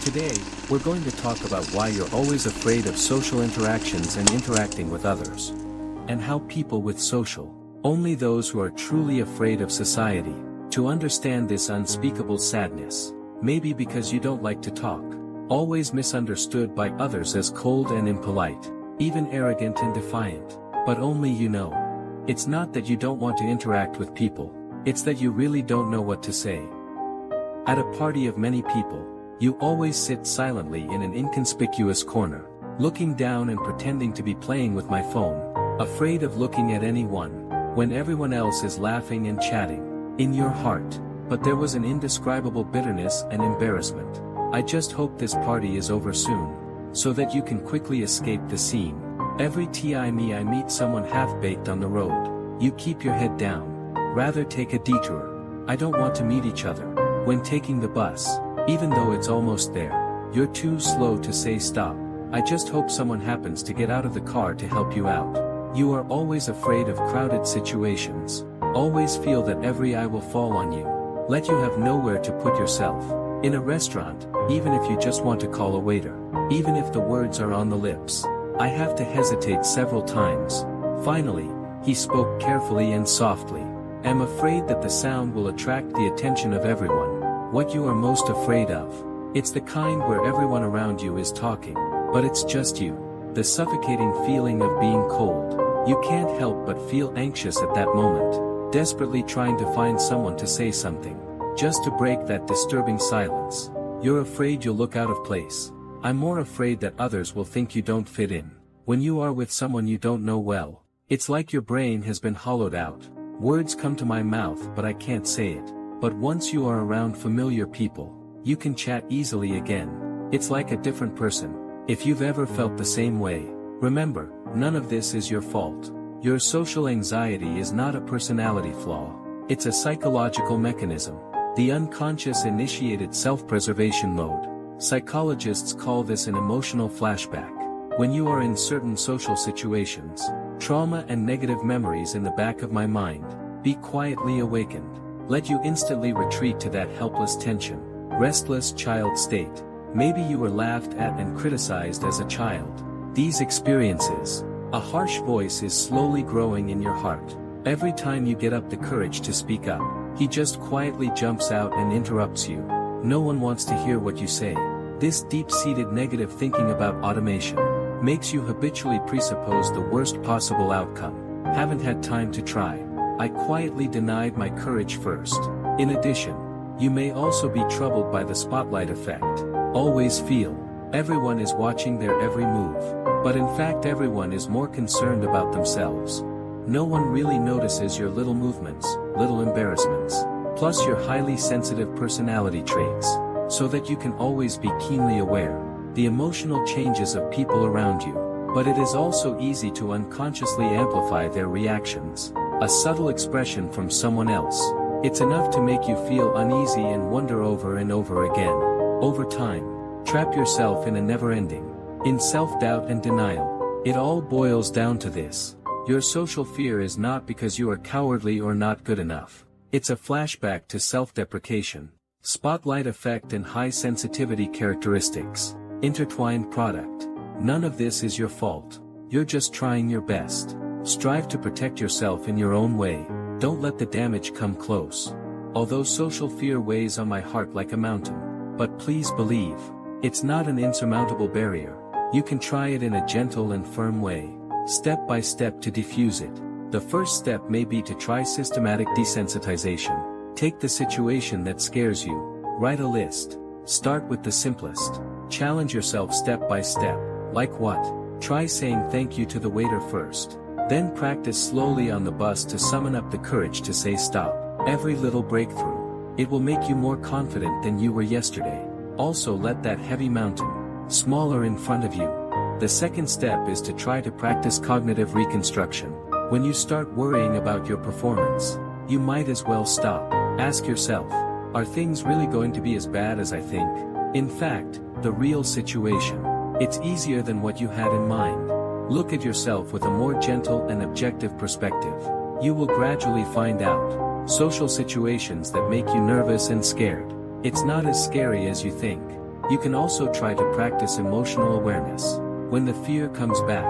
Today, we're going to talk about why you're always afraid of social interactions and interacting with others. And how people with social, only those who are truly afraid of society, to understand this unspeakable sadness. Maybe because you don't like to talk, always misunderstood by others as cold and impolite, even arrogant and defiant, but only you know. It's not that you don't want to interact with people, it's that you really don't know what to say. At a party of many people, you always sit silently in an inconspicuous corner, looking down and pretending to be playing with my phone, afraid of looking at anyone, when everyone else is laughing and chatting, in your heart. But there was an indescribable bitterness and embarrassment. I just hope this party is over soon, so that you can quickly escape the scene. Every time I meet someone half-baked on the road, you keep your head down, rather take a detour. I don't want to meet each other. When taking the bus, even though it's almost there, you're too slow to say stop. I just hope someone happens to get out of the car to help you out. You are always afraid of crowded situations, always feel that every eye will fall on you. Let you have nowhere to put yourself. In a restaurant, even if you just want to call a waiter, even if the words are on the lips, I have to hesitate several times. Finally, he spoke carefully and softly. I'm afraid that the sound will attract the attention of everyone. What you are most afraid of? It's the kind where everyone around you is talking, but it's just you. The suffocating feeling of being cold. You can't help but feel anxious at that moment, desperately trying to find someone to say something, just to break that disturbing silence. You're afraid you'll look out of place. I'm more afraid that others will think you don't fit in. When you are with someone you don't know well, it's like your brain has been hollowed out. Words come to my mouth but I can't say it. But once you are around familiar people, you can chat easily again. It's like a different person. If you've ever felt the same way, remember, none of this is your fault. Your social anxiety is not a personality flaw. It's a psychological mechanism. The unconscious initiated self-preservation mode. Psychologists call this an emotional flashback. When you are in certain social situations, trauma and negative memories in the back of my mind, be quietly awakened. Let you instantly retreat to that helpless tension, restless child state. Maybe you were laughed at and criticized as a child. These experiences, a harsh voice is slowly growing in your heart. Every time you get up the courage to speak up, he just quietly jumps out and interrupts you. No one wants to hear what you say. This deep-seated negative thinking about automation makes you habitually presuppose the worst possible outcome. Haven't had time to try. I quietly denied my courage first. In addition, you may also be troubled by the spotlight effect. Always feel everyone is watching their every move, but in fact everyone is more concerned about themselves. No one really notices your little movements, little embarrassments, plus your highly sensitive personality traits, so that you can always be keenly aware the emotional changes of people around you. But it is also easy to unconsciously amplify their reactions. A subtle expression from someone else, it's enough to make you feel uneasy and wonder over and over again. Over time, trap yourself in a never-ending, in self-doubt and denial. It all boils down to this. Your social fear is not because you are cowardly or not good enough. It's a flashback to self-deprecation, spotlight effect and high sensitivity characteristics. Intertwined product. None of this is your fault. You're just trying your best. Strive to protect yourself in your own way. Don't let the damage come close. Although social fear weighs on my heart like a mountain, but please believe, it's not an insurmountable barrier. You can try it in a gentle and firm way, step by step to diffuse it. The first step may be to try systematic desensitization. Take the situation that scares you. Write a list. Start with the simplest. Challenge yourself step by step. Like what? Try saying thank you to the waiter first. Then practice slowly on the bus to summon up the courage to say stop. Every little breakthrough, it will make you more confident than you were yesterday. Also let that heavy mountain, smaller in front of you. The second step is to try to practice cognitive reconstruction. When you start worrying about your performance, you might as well stop. Ask yourself, are things really going to be as bad as I think? In fact, the real situation, it's easier than what you had in mind. Look at yourself with a more gentle and objective perspective. You will gradually find out social situations that make you nervous and scared. It's not as scary as you think. You can also try to practice emotional awareness. When the fear comes back,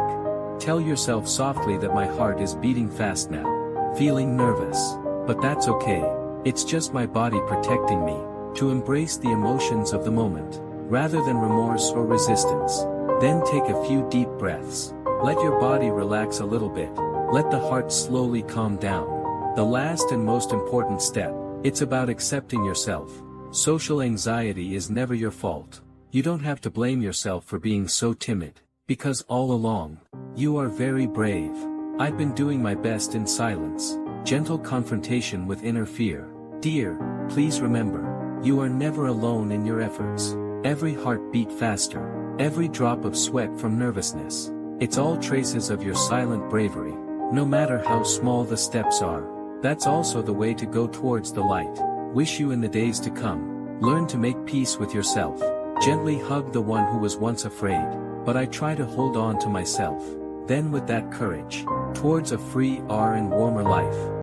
tell yourself softly that my heart is beating fast now, feeling nervous. But that's okay, it's just my body protecting me. To embrace the emotions of the moment, rather than remorse or resistance. Then take a few deep breaths. Let your body relax a little bit. Let the heart slowly calm down. The last and most important step, it's about accepting yourself. Social anxiety is never your fault. You don't have to blame yourself for being so timid, because all along, you are very brave. I've been doing my best in silence. Gentle confrontation with inner fear. Dear, please remember, you are never alone in your efforts. Every heartbeat faster, every drop of sweat from nervousness. It's all traces of your silent bravery. No matter how small the steps are, that's also the way to go towards the light. Wish you in the days to come. Learn to make peace with yourself. Gently hug the one who was once afraid, but I try to hold on to myself. Then with that courage, towards a free and warmer life.